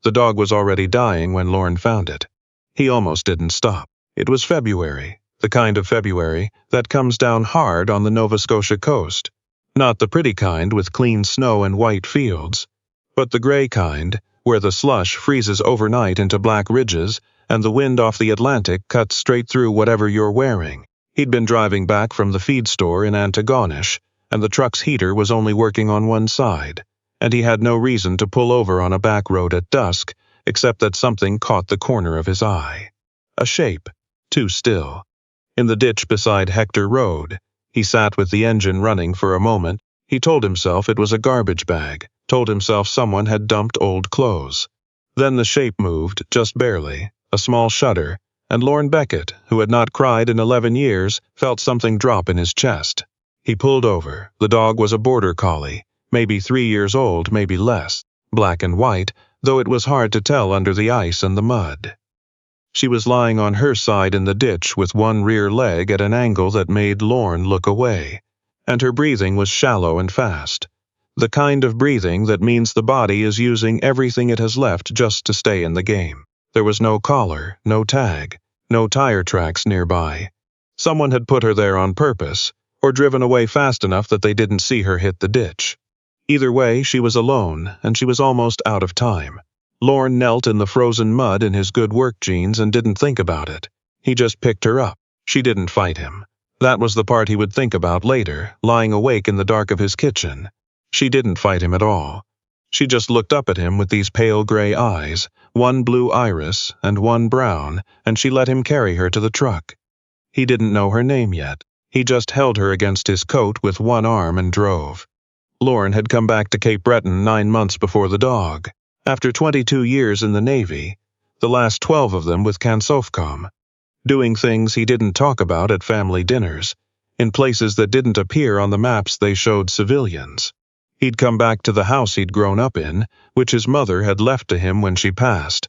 The dog was already dying when Lorne found it. He almost didn't stop. It was February, the kind of February that comes down hard on the Nova Scotia coast. Not the pretty kind with clean snow and white fields, but the gray kind, where the slush freezes overnight into black ridges and the wind off the Atlantic cuts straight through whatever you're wearing. He'd been driving back from the feed store in Antigonish, and the truck's heater was only working on one side, and he had no reason to pull over on a back road at dusk, except that something caught the corner of his eye. A shape, too still. In the ditch beside Hector Road, he sat with the engine running for a moment. He told himself it was a garbage bag, told himself someone had dumped old clothes. Then the shape moved, just barely, a small shudder, and Lorne Beckett, who had not cried in 11 years, felt something drop in his chest. He pulled over. The dog was a Border Collie, maybe 3 years old, maybe less, black and white, though it was hard to tell under the ice and the mud. She was lying on her side in the ditch with one rear leg at an angle that made Lorne look away, and her breathing was shallow and fast. The kind of breathing that means the body is using everything it has left just to stay in the game. There was no collar, no tag, no tire tracks nearby. Someone had put her there on purpose, or driven away fast enough that they didn't see her hit the ditch. Either way, she was alone, and she was almost out of time. Lorne knelt in the frozen mud in his good work jeans and didn't think about it. He just picked her up. She didn't fight him. That was the part he would think about later, lying awake in the dark of his kitchen. She didn't fight him at all. She just looked up at him with these pale gray eyes, one blue iris and one brown, and she let him carry her to the truck. He didn't know her name yet. He just held her against his coat with one arm and drove. Lorne had come back to Cape Breton 9 months before the dog, after 22 years in the Navy, the last 12 of them with Cansofcom, doing things he didn't talk about at family dinners, in places that didn't appear on the maps they showed civilians. He'd come back to the house he'd grown up in, which his mother had left to him when she passed,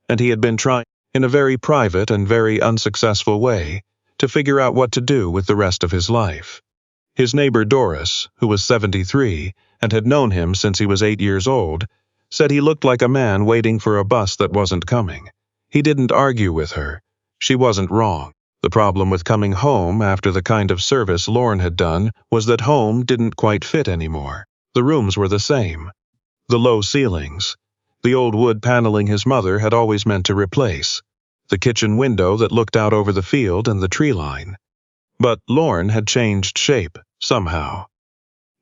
and he had been trying, in a very private and very unsuccessful way, to figure out what to do with the rest of his life. His neighbor Doris, who was 73 and had known him since he was 8 years old, said he looked like a man waiting for a bus that wasn't coming. He didn't argue with her. She wasn't wrong. The problem with coming home after the kind of service Lorne had done was that home didn't quite fit anymore. The rooms were the same. The low ceilings. The old wood paneling his mother had always meant to replace. The kitchen window that looked out over the field and the tree line. But Lorne had changed shape, somehow.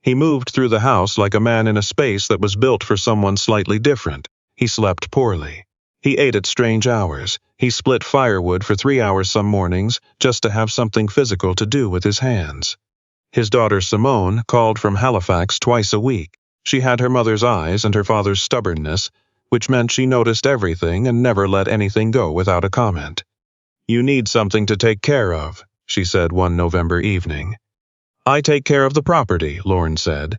He moved through the house like a man in a space that was built for someone slightly different. He slept poorly. He ate at strange hours. He split firewood for 3 hours some mornings just to have something physical to do with his hands. His daughter Simone called from Halifax twice a week. She had her mother's eyes and her father's stubbornness, which meant she noticed everything and never let anything go without a comment. "You need something to take care of," she said one November evening. "I take care of the property," Lorne said.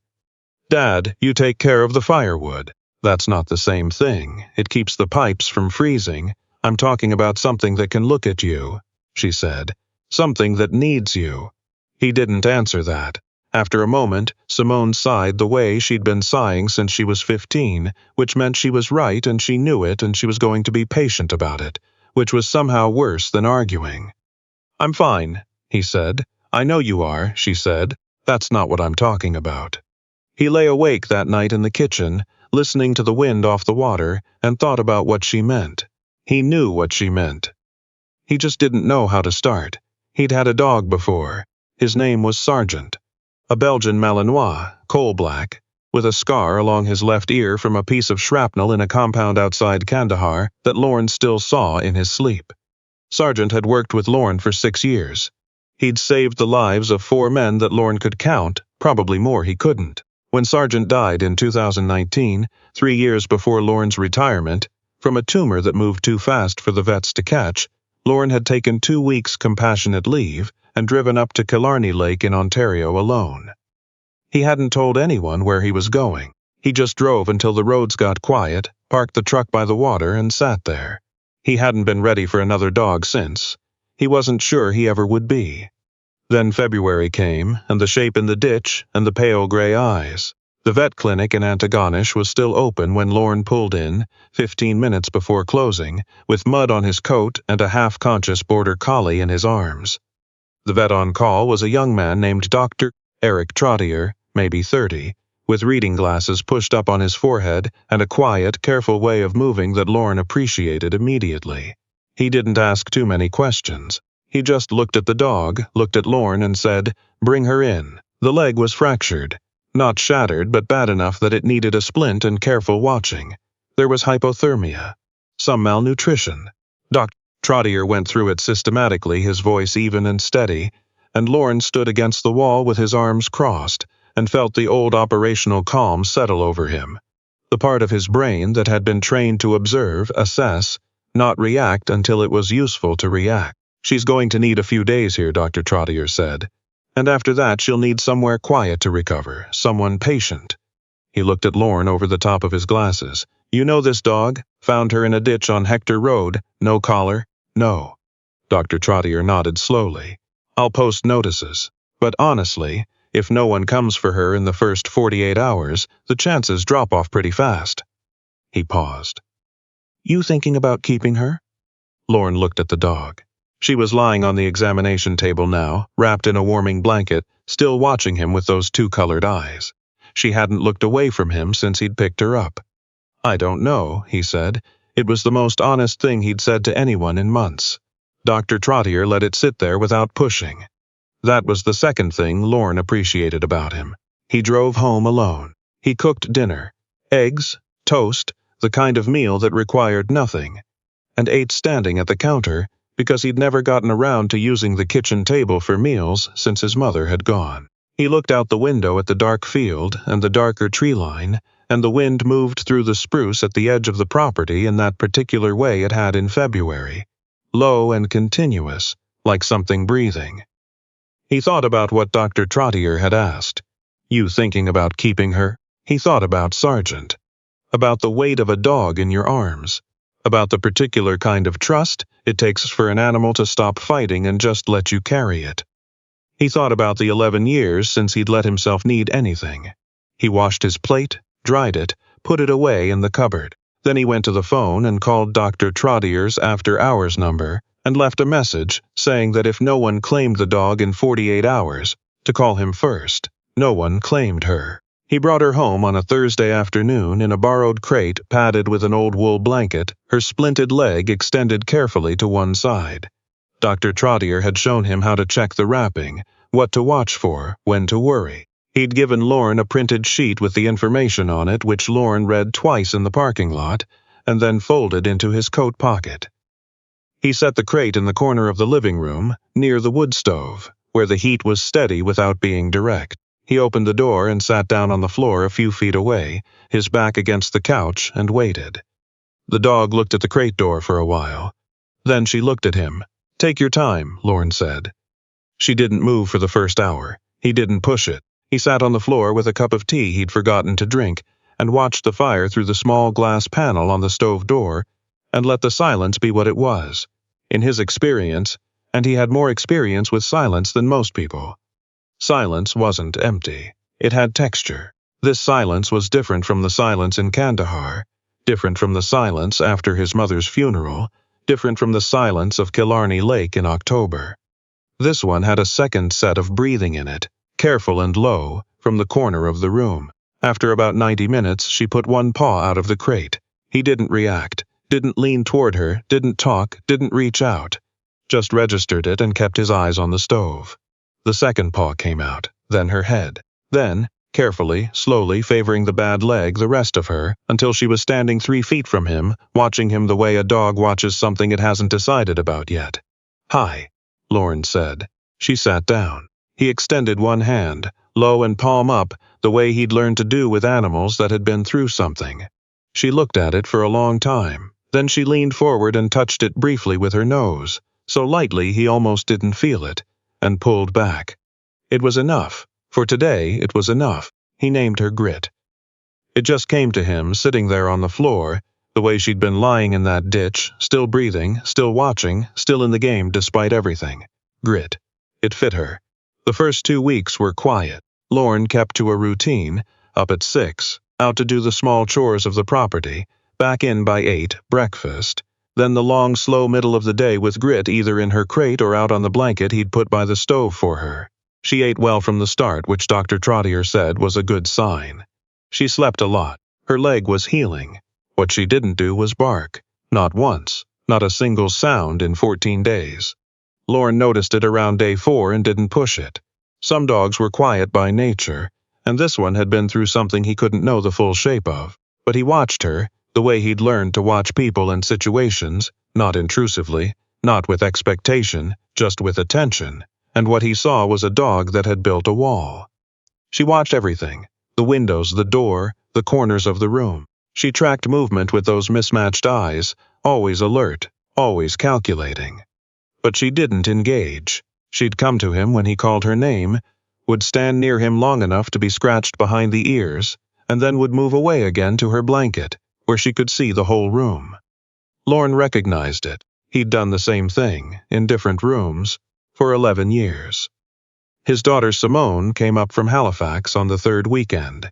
"Dad, you take care of the firewood." "That's not the same thing. It keeps the pipes from freezing. I'm talking about something that can look at you," she said. "Something that needs you." He didn't answer that. After a moment, Simone sighed the way she'd been sighing since she was 15, which meant she was right and she knew it and she was going to be patient about it, which was somehow worse than arguing. "I'm fine," he said. "I know you are," she said. "That's not what I'm talking about." He lay awake that night in the kitchen, listening to the wind off the water, and thought about what she meant. He knew what she meant. He just didn't know how to start. He'd had a dog before. His name was Sergeant. A Belgian Malinois, coal-black, with a scar along his left ear from a piece of shrapnel in a compound outside Kandahar that Lorne still saw in his sleep. Sergeant had worked with Lorne for 6 years. He'd saved the lives of 4 men that Lorne could count, probably more he couldn't. When Sergeant died in 2019, 3 years before Lorne's retirement, from a tumor that moved too fast for the vets to catch, Lorne had taken 2 weeks compassionate leave and driven up to Killarney Lake in Ontario alone. He hadn't told anyone where he was going. He just drove until the roads got quiet, parked the truck by the water, and sat there. He hadn't been ready for another dog since. He wasn't sure he ever would be. Then February came, and the shape in the ditch, and the pale gray eyes. The vet clinic in Antigonish was still open when Lorne pulled in, 15 minutes before closing, with mud on his coat and a half-conscious Border Collie in his arms. The vet on call was a young man named Dr. Eric Trottier, maybe 30, with reading glasses pushed up on his forehead and a quiet, careful way of moving that Lorne appreciated immediately. He didn't ask too many questions. He just looked at the dog, looked at Lorne, and said, "Bring her in." The leg was fractured. Not shattered, but bad enough that it needed a splint and careful watching. There was hypothermia. Some malnutrition. Dr. Trottier went through it systematically, his voice even and steady, and Lorne stood against the wall with his arms crossed and felt the old operational calm settle over him. The part of his brain that had been trained to observe, assess, not react until it was useful to react. "She's going to need a few days here," Dr. Trottier said. "And after that she'll need somewhere quiet to recover, someone patient." He looked at Lorne over the top of his glasses. "You know this dog? Found her in a ditch on Hector Road, no collar?" "No." Dr. Trottier nodded slowly. "I'll post notices. But honestly, if no one comes for her in the first 48 hours, the chances drop off pretty fast." He paused. "You thinking about keeping her?" Lorne looked at the dog. She was lying on the examination table now, wrapped in a warming blanket, still watching him with those two-colored eyes. She hadn't looked away from him since he'd picked her up. "I don't know," he said. It was the most honest thing he'd said to anyone in months. Dr. Trottier let it sit there without pushing. That was the second thing Lorne appreciated about him. He drove home alone. He cooked dinner. Eggs, toast, the kind of meal that required nothing. And ate standing at the counter, because he'd never gotten around to using the kitchen table for meals since his mother had gone. He looked out the window at the dark field and the darker tree line, and the wind moved through the spruce at the edge of the property in that particular way it had in February, low and continuous, like something breathing. He thought about what Dr. Trottier had asked. "You thinking about keeping her?" He thought about Sargent, about the weight of a dog in your arms, about the particular kind of trust it takes for an animal to stop fighting and just let you carry it. He thought about the 11 years since he'd let himself need anything. He washed his plate, dried it, put it away in the cupboard. Then he went to the phone and called Dr. Trottier's after-hours number and left a message saying that if no one claimed the dog in 48 hours, to call him first. No one claimed her. He brought her home on a Thursday afternoon in a borrowed crate padded with an old wool blanket, her splinted leg extended carefully to one side. Dr. Trottier had shown him how to check the wrapping, what to watch for, when to worry. He'd given Lorne a printed sheet with the information on it, which Lorne read twice in the parking lot, and then folded into his coat pocket. He set the crate in the corner of the living room, near the wood stove, where the heat was steady without being direct. He opened the door and sat down on the floor a few feet away, his back against the couch, and waited. The dog looked at the crate door for a while. Then she looked at him. "Take your time," Lorne said. She didn't move for the first hour. He didn't push it. He sat on the floor with a cup of tea he'd forgotten to drink and watched the fire through the small glass panel on the stove door and let the silence be what it was. In his experience, and he had more experience with silence than most people, silence wasn't empty. It had texture. This silence was different from the silence in Kandahar, different from the silence after his mother's funeral, different from the silence of Killarney Lake in October. This one had a second set of breathing in it, careful and low, from the corner of the room. After about 90 minutes, she put one paw out of the crate. He didn't react, didn't lean toward her, didn't talk, didn't reach out, just registered it and kept his eyes on the stove. The second paw came out, then her head. Then, carefully, slowly favoring the bad leg the rest of her, until she was standing 3 feet from him, watching him the way a dog watches something it hasn't decided about yet. "Hi," Lorne said. She sat down. He extended one hand, low and palm up, the way he'd learned to do with animals that had been through something. She looked at it for a long time. Then she leaned forward and touched it briefly with her nose, so lightly he almost didn't feel it, and pulled back. It was enough. For today, it was enough. He named her Grit. It just came to him, sitting there on the floor, the way she'd been lying in that ditch, still breathing, still watching, still in the game despite everything. Grit. It fit her. The first 2 weeks were quiet. Lorne kept to a routine, Up at 6, out to do the small chores of the property, back in by 8, breakfast, then the long, slow middle of the day with Grit either in her crate or out on the blanket he'd put by the stove for her. She ate well from the start, which Dr. Trottier said was a good sign. She slept a lot. Her leg was healing. What she didn't do was bark. Not once. Not a single sound in 14 days. Lorne noticed it around day 4 and didn't push it. Some dogs were quiet by nature, and this one had been through something he couldn't know the full shape of. But he watched her, the way he'd learned to watch people and situations, not intrusively, not with expectation, just with attention, and what he saw was a dog that had built a wall. She watched everything, the windows, the door, the corners of the room. She tracked movement with those mismatched eyes, always alert, always calculating. But she didn't engage. She'd come to him when he called her name, would stand near him long enough to be scratched behind the ears, and then would move away again to her blanket, where she could see the whole room. Lorne recognized it. He'd done the same thing, in different rooms, for 11 years. His daughter Simone came up from Halifax on the 3rd weekend.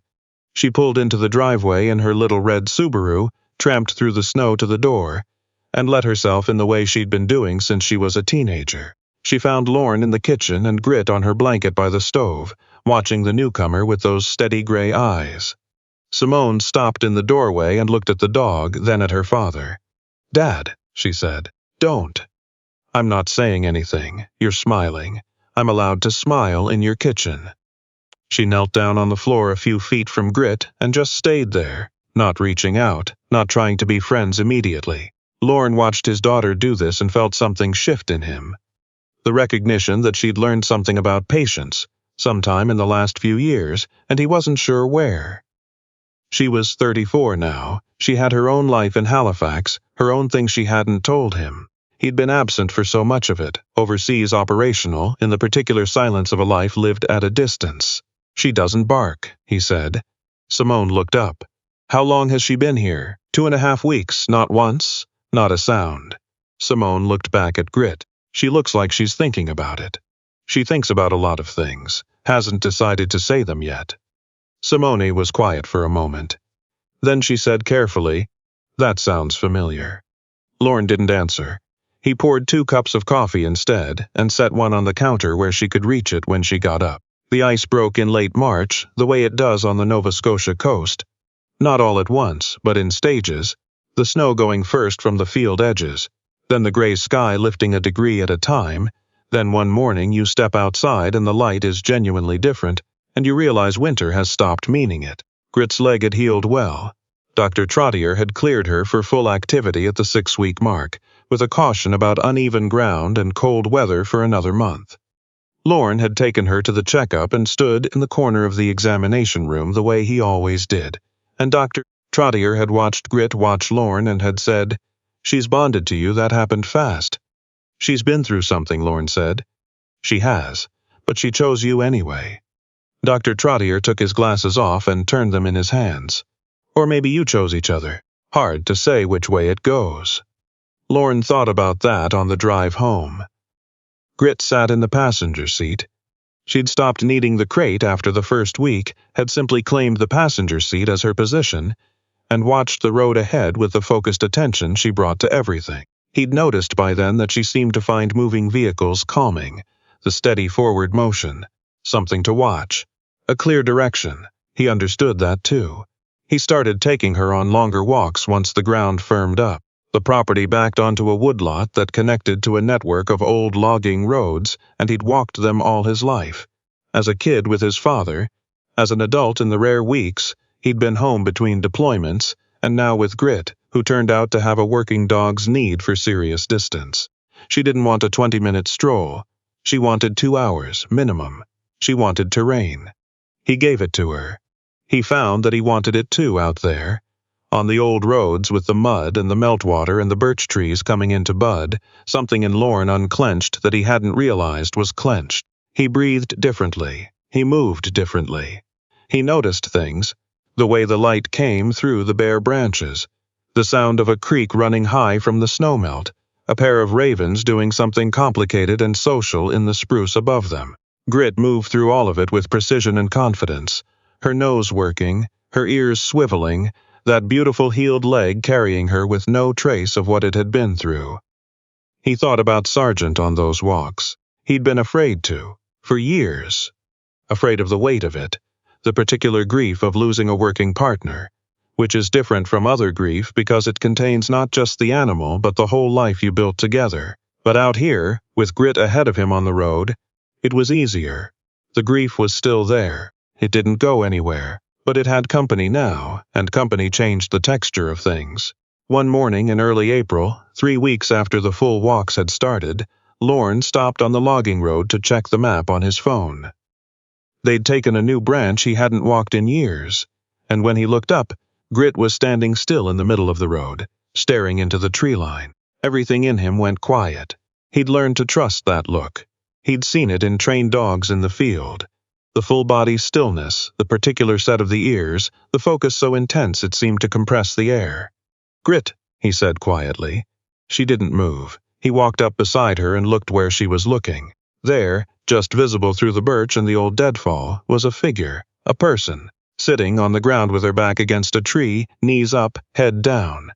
She pulled into the driveway in her little red Subaru, tramped through the snow to the door, and let herself in the way she'd been doing since she was a teenager. She found Lorne in the kitchen and Grit on her blanket by the stove, watching the newcomer with those steady gray eyes. Simone stopped in the doorway and looked at the dog, then at her father. "Dad," she said, "don't." "I'm not saying anything. You're smiling. I'm allowed to smile in your kitchen." She knelt down on the floor a few feet from Grit and just stayed there, not reaching out, not trying to be friends immediately. Lorne watched his daughter do this and felt something shift in him. The recognition that she'd learned something about patience, sometime in the last few years, and he wasn't sure where. She was 34 now. She had her own life in Halifax, her own things she hadn't told him. He'd been absent for so much of it, overseas operational, in the particular silence of a life lived at a distance. "She doesn't bark," he said. Simone looked up. "How long has she been here? 2.5 weeks, not once? Not a sound." Simone looked back at Grit. "She looks like she's thinking about it. She thinks about a lot of things, hasn't decided to say them yet." Simone was quiet for a moment. Then she said carefully, "That sounds familiar." Lorne didn't answer. He poured 2 cups of coffee instead and set one on the counter where she could reach it when she got up. The ice broke in late March, the way it does on the Nova Scotia coast. Not all at once, but in stages, the snow going first from the field edges, then the gray sky lifting a degree at a time, then one morning you step outside and the light is genuinely different, and you realize winter has stopped meaning it. Grit's leg had healed well. Dr. Trottier had cleared her for full activity at the 6-week mark, with a caution about uneven ground and cold weather for another month. Lorne had taken her to the checkup and stood in the corner of the examination room the way he always did, and Dr. Trottier had watched Grit watch Lorne and had said, "She's bonded to you, that happened fast." "She's been through something," Lorne said. "She has, but she chose you anyway." Dr. Trottier took his glasses off and turned them in his hands. "Or maybe you chose each other. Hard to say which way it goes." Lorne thought about that on the drive home. Grit sat in the passenger seat. She'd stopped needing the crate after the first week, had simply claimed the passenger seat as her position, and watched the road ahead with the focused attention she brought to everything. He'd noticed by then that she seemed to find moving vehicles calming, the steady forward motion, something to watch, a clear direction. He understood that too. He started taking her on longer walks once the ground firmed up. The property backed onto a woodlot that connected to a network of old logging roads, and he'd walked them all his life. As a kid with his father, as an adult in the rare weeks he'd been home between deployments, and now with Grit, who turned out to have a working dog's need for serious distance. She didn't want a 20-minute stroll. She wanted 2 hours, minimum. She wanted terrain. He gave it to her. He found that he wanted it too out there. On the old roads with the mud and the meltwater and the birch trees coming into bud, something in Lorne unclenched that he hadn't realized was clenched. He breathed differently. He moved differently. He noticed things, the way the light came through the bare branches, the sound of a creek running high from the snowmelt, a pair of ravens doing something complicated and social in the spruce above them. Grit moved through all of it with precision and confidence, her nose working, her ears swiveling, that beautiful heeled leg carrying her with no trace of what it had been through. He thought about Sargent on those walks. He'd been afraid to, for years. Afraid of the weight of it, the particular grief of losing a working partner, which is different from other grief because it contains not just the animal but the whole life you built together. But out here, with Grit ahead of him on the road, it was easier. The grief was still there. It didn't go anywhere, but it had company now, and company changed the texture of things. One morning in early April, 3 weeks after the full walks had started, Lorne stopped on the logging road to check the map on his phone. They'd taken a new branch he hadn't walked in years, and when he looked up, Grit was standing still in the middle of the road, staring into the tree line. Everything in him went quiet. He'd learned to trust that look. He'd seen it in trained dogs in the field. The full-body stillness, the particular set of the ears, the focus so intense it seemed to compress the air. "Grit," he said quietly. She didn't move. He walked up beside her and looked where she was looking. There, just visible through the birch and the old deadfall, was a figure, a person, sitting on the ground with her back against a tree, knees up, head down.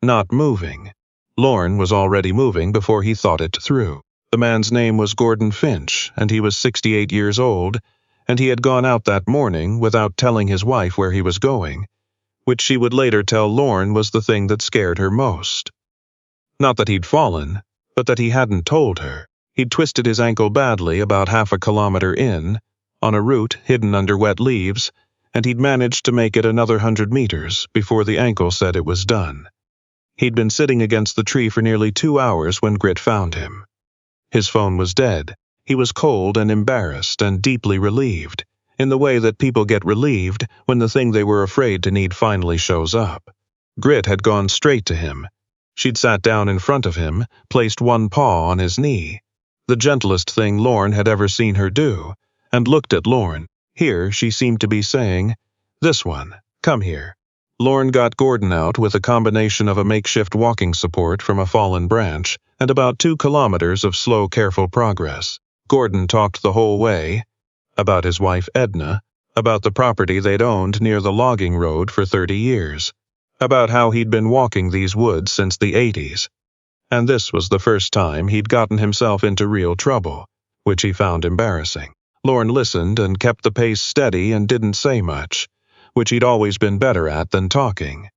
Not moving. Lorne was already moving before he thought it through. The man's name was Gordon Finch, and he was 68 years old, and he had gone out that morning without telling his wife where he was going, which she would later tell Lorne was the thing that scared her most. Not that he'd fallen, but that he hadn't told her. He'd twisted his ankle badly about half a kilometer in, on a route hidden under wet leaves, and he'd managed to make it another 100 meters before the ankle said it was done. He'd been sitting against the tree for nearly 2 hours when Grit found him. His phone was dead. He was cold and embarrassed and deeply relieved, in the way that people get relieved when the thing they were afraid to need finally shows up. Grit had gone straight to him. She'd sat down in front of him, placed one paw on his knee, the gentlest thing Lorne had ever seen her do, and looked at Lorne. Here she seemed to be saying, "This one, come here." Lorne got Gordon out with a combination of a makeshift walking support from a fallen branch and about 2 kilometers of slow, careful progress. Gordon talked the whole way, about his wife Edna, about the property they'd owned near the logging road for 30 years, about how he'd been walking these woods since the 80s. And this was the first time he'd gotten himself into real trouble, which he found embarrassing. Lorne listened and kept the pace steady and didn't say much, which he'd always been better at than talking.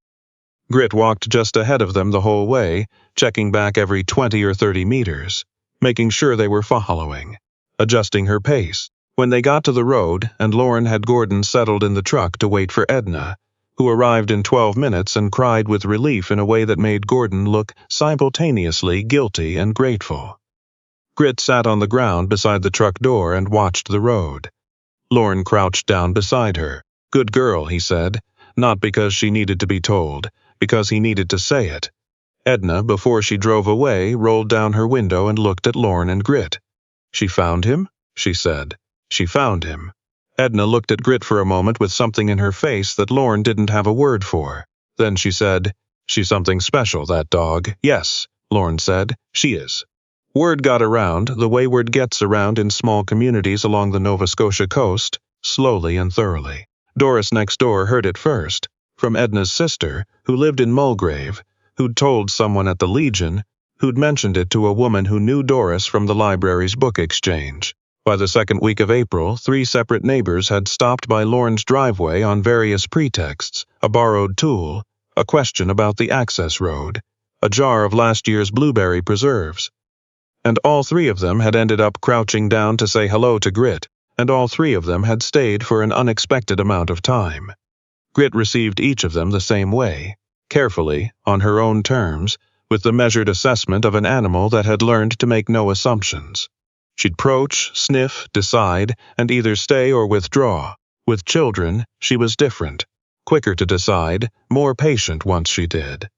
Grit walked just ahead of them the whole way, checking back every 20 or 30 meters, making sure they were following, adjusting her pace. When they got to the road and Lorne had Gordon settled in the truck to wait for Edna, who arrived in 12 minutes and cried with relief in a way that made Gordon look simultaneously guilty and grateful. Grit sat on the ground beside the truck door and watched the road. Lorne crouched down beside her. "Good girl," he said, not because she needed to be told, because he needed to say it. Edna, before she drove away, rolled down her window and looked at Lorne and Grit. "She found him?" she said. "She found him." Edna looked at Grit for a moment with something in her face that Lorne didn't have a word for. Then she said, "She's something special, that dog." "Yes," Lorne said, "she is." Word got around, the way word gets around in small communities along the Nova Scotia coast, slowly and thoroughly. Doris next door heard it first, from Edna's sister, who lived in Mulgrave, who'd told someone at the Legion, who'd mentioned it to a woman who knew Doris from the library's book exchange. By the second week of April, 3 separate neighbors had stopped by Lorne's driveway on various pretexts: a borrowed tool, a question about the access road, a jar of last year's blueberry preserves. And all 3 of them had ended up crouching down to say hello to Grit, and all 3 of them had stayed for an unexpected amount of time. Grit received each of them the same way, carefully, on her own terms, with the measured assessment of an animal that had learned to make no assumptions. She'd approach, sniff, decide, and either stay or withdraw. With children, she was different, quicker to decide, more patient once she did.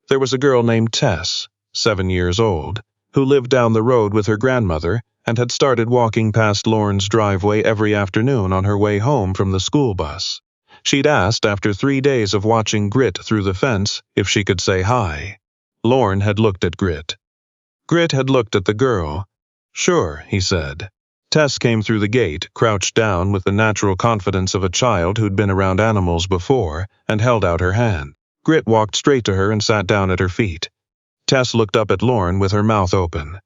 There was a girl named Tess, 7 years old, who lived down the road with her grandmother and had started walking past Lorne's driveway every afternoon on her way home from the school bus. She'd asked after 3 days of watching Grit through the fence if she could say hi. Lorne had looked at Grit. Grit had looked at the girl. "Sure," he said. Tess came through the gate, crouched down with the natural confidence of a child who'd been around animals before, and held out her hand. Grit walked straight to her and sat down at her feet. Tess looked up at Lorne with her mouth open.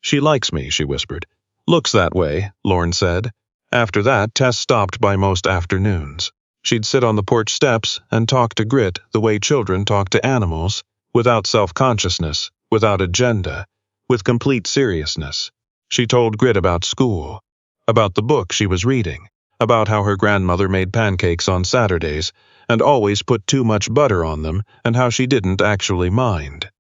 "She likes me," she whispered. "Looks that way," Lorne said. After that, Tess stopped by most afternoons. She'd sit on the porch steps and talk to Grit the way children talk to animals, without self-consciousness, without agenda, with complete seriousness. She told Grit about school, about the book she was reading, about how her grandmother made pancakes on Saturdays and always put too much butter on them, and how she didn't actually mind.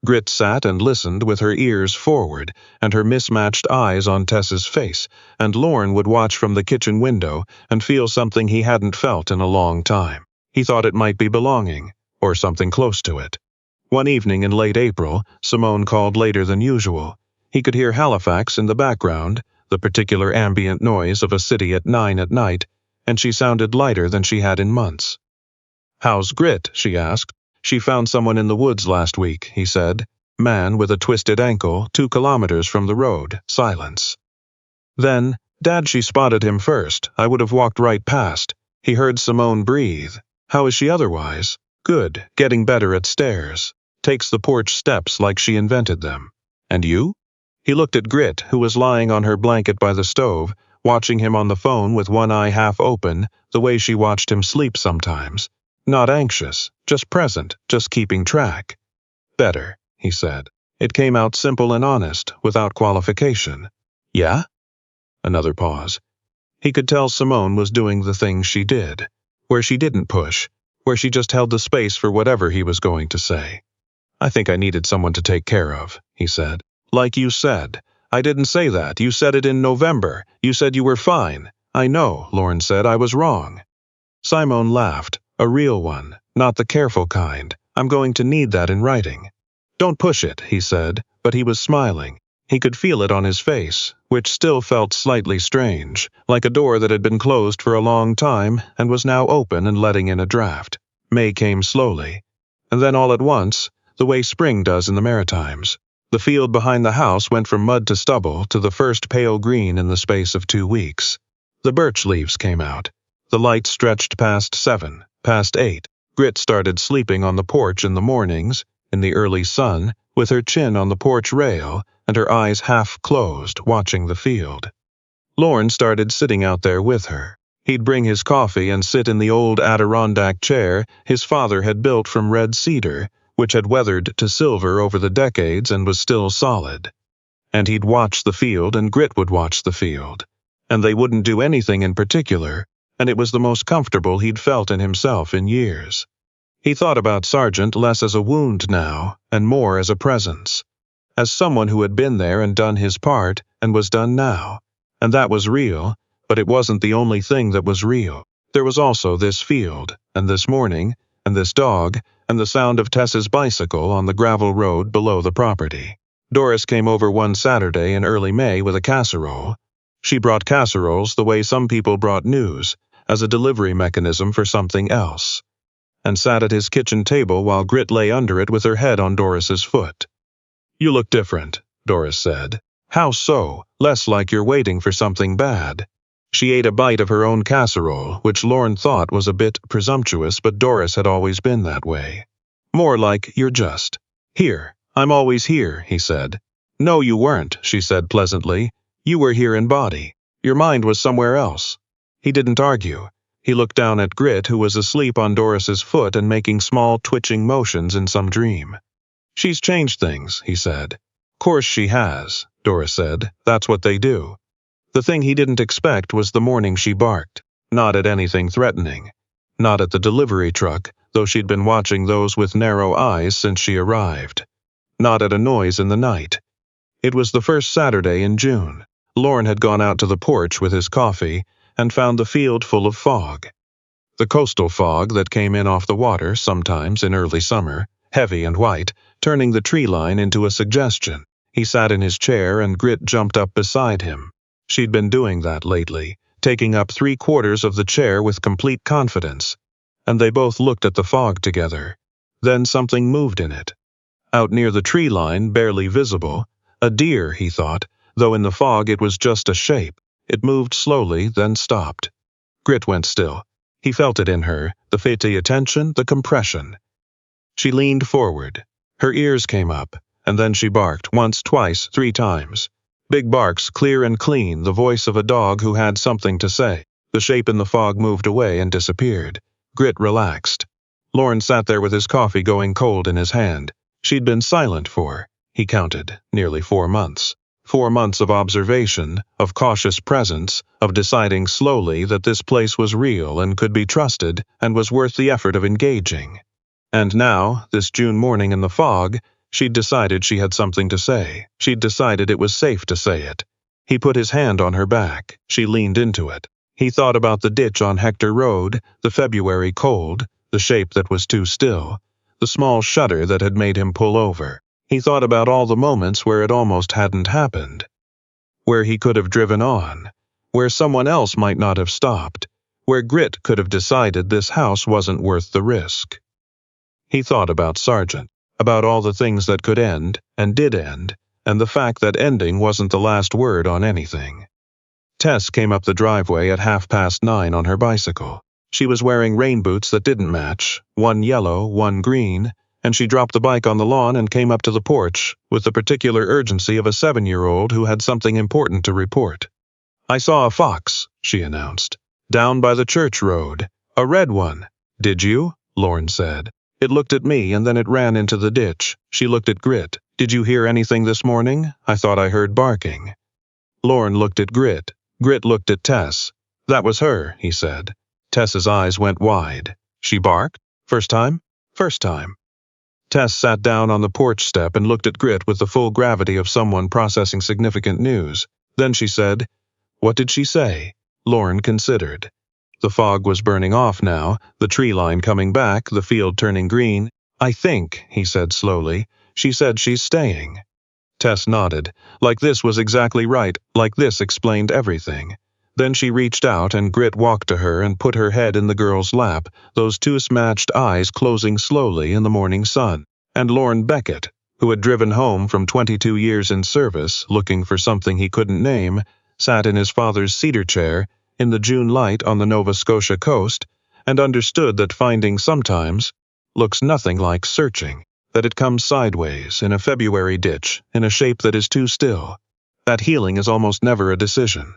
Grit sat and listened with her ears forward and her mismatched eyes on Tess's face, and Lorne would watch from the kitchen window and feel something he hadn't felt in a long time. He thought it might be belonging, or something close to it. One evening in late April, Simone called later than usual. He could hear Halifax in the background, the particular ambient noise of a city at 9 at night, and she sounded lighter than she had in months. "How's Grit?" she asked. "She found someone in the woods last week," he said. "Man with a twisted ankle, 2 kilometers from the road." Silence. Then, "Dad, she spotted him first. I would have walked right past." He heard Simone breathe. "How is she otherwise?" "Good, getting better at stairs. Takes the porch steps like she invented them." "And you?" He looked at Grit, who was lying on her blanket by the stove, watching him on the phone with one eye half open, the way she watched him sleep sometimes. Not anxious, just present, just keeping track. "Better," he said. It came out simple and honest, without qualification. "Yeah?" Another pause. He could tell Simone was doing the things she did, where she didn't push, where she just held the space for whatever he was going to say. "I think I needed someone to take care of," he said. "Like you said." "I didn't say that. You said it in November. You said you were fine." "I know," Lorne said. "I was wrong." Simone laughed. "A real one, not the careful kind. I'm going to need that in writing." "Don't push it," he said, but he was smiling. He could feel it on his face, which still felt slightly strange, like a door that had been closed for a long time and was now open and letting in a draft. May came slowly. And then all at once, the way spring does in the Maritimes. The field behind the house went from mud to stubble to the first pale green in the space of 2 weeks. The birch leaves came out. The light stretched past 7, past 8. Grit started sleeping on the porch in the mornings, in the early sun, with her chin on the porch rail and her eyes half closed, watching the field. Lorne started sitting out there with her. He'd bring his coffee and sit in the old Adirondack chair his father had built from red cedar, which had weathered to silver over the decades and was still solid. And he'd watch the field and Grit would watch the field. And they wouldn't do anything in particular, and it was the most comfortable he'd felt in himself in years. He thought about Sargent less as a wound now, and more as a presence. As someone who had been there and done his part, and was done now. And that was real, but it wasn't the only thing that was real. There was also this field, and this morning, and this dog, and the sound of Tess's bicycle on the gravel road below the property. Doris came over one Saturday in early May with a casserole. She brought casseroles the way some people brought news, as a delivery mechanism for something else, and sat at his kitchen table while Grit lay under it with her head on Doris's foot. "You look different," Doris said. "How so? Less like you're waiting for something bad." She ate a bite of her own casserole, which Lorne thought was a bit presumptuous, but Doris had always been that way. "More like you're just here. I'm always here," he said. "No, you weren't," she said pleasantly. "You were here in body. Your mind was somewhere else." He didn't argue. He looked down at Grit, who was asleep on Doris's foot and making small twitching motions in some dream. "She's changed things," he said. "Course she has," Doris said. "That's what they do." The thing he didn't expect was the morning she barked. Not at anything threatening. Not at the delivery truck, though she'd been watching those with narrow eyes since she arrived. Not at a noise in the night. It was the first Saturday in June. Lorne had gone out to the porch with his coffee and found the field full of fog. The coastal fog that came in off the water sometimes in early summer, heavy and white, turning the tree line into a suggestion. He sat in his chair and Grit jumped up beside him. She'd been doing that lately, taking up 3/4 of the chair with complete confidence, and they both looked at the fog together. Then something moved in it. Out near the tree line, barely visible, a deer, he thought, though in the fog it was just a shape. It moved slowly, then stopped. Grit went still. He felt it in her, the fatty attention, the compression. She leaned forward. Her ears came up, and then she barked, once, twice, 3 times. Big barks, clear and clean, the voice of a dog who had something to say. The shape in the fog moved away and disappeared. Grit relaxed. Lorne sat there with his coffee going cold in his hand. She'd been silent for, he counted, nearly 4 months. 4 months of observation, of cautious presence, of deciding slowly that this place was real and could be trusted and was worth the effort of engaging. And now, this June morning in the fog, she'd decided she had something to say. She'd decided it was safe to say it. He put his hand on her back. She leaned into it. He thought about the ditch on Hector Road, the February cold, the shape that was too still, the small shudder that had made him pull over. He thought about all the moments where it almost hadn't happened, where he could have driven on, where someone else might not have stopped, where Grit could have decided this house wasn't worth the risk. He thought about Sargent, about all the things that could end, and did end, and the fact that ending wasn't the last word on anything. Tess came up the driveway at 9:30 on her bicycle. She was wearing rain boots that didn't match, one yellow, one green, and she dropped the bike on the lawn and came up to the porch with the particular urgency of a 7-year-old who had something important to report. "I saw a fox," she announced, "down by the church road. A red one." "Did you?" Lorne said. "It looked at me and then it ran into the ditch." She looked at Grit. "Did you hear anything this morning? I thought I heard barking." Lorne looked at Grit. Grit looked at Tess. "That was her," he said. Tess's eyes went wide. "She barked? First time?" "First time." Tess sat down on the porch step and looked at Grit with the full gravity of someone processing significant news. Then she said, "What did she say?" Lorne considered. The fog was burning off now, the tree line coming back, the field turning green. "I think," he said slowly, "she said she's staying." Tess nodded. Like this was exactly right, like this explained everything. Then she reached out and Grit walked to her and put her head in the girl's lap, those 2 matched eyes closing slowly in the morning sun. And Lorne Beckett, who had driven home from 22 years in service, looking for something he couldn't name, sat in his father's cedar chair in the June light on the Nova Scotia coast and understood that finding sometimes looks nothing like searching, that it comes sideways in a February ditch in a shape that is too still. That healing is almost never a decision.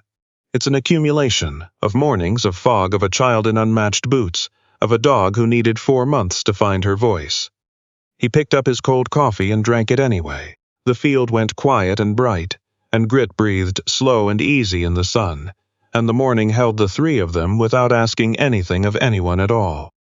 It's an accumulation of mornings of fog, of a child in unmatched boots, of a dog who needed 4 months to find her voice. He picked up his cold coffee and drank it anyway. The field went quiet and bright, and Grit breathed slow and easy in the sun, and the morning held the 3 of them without asking anything of anyone at all.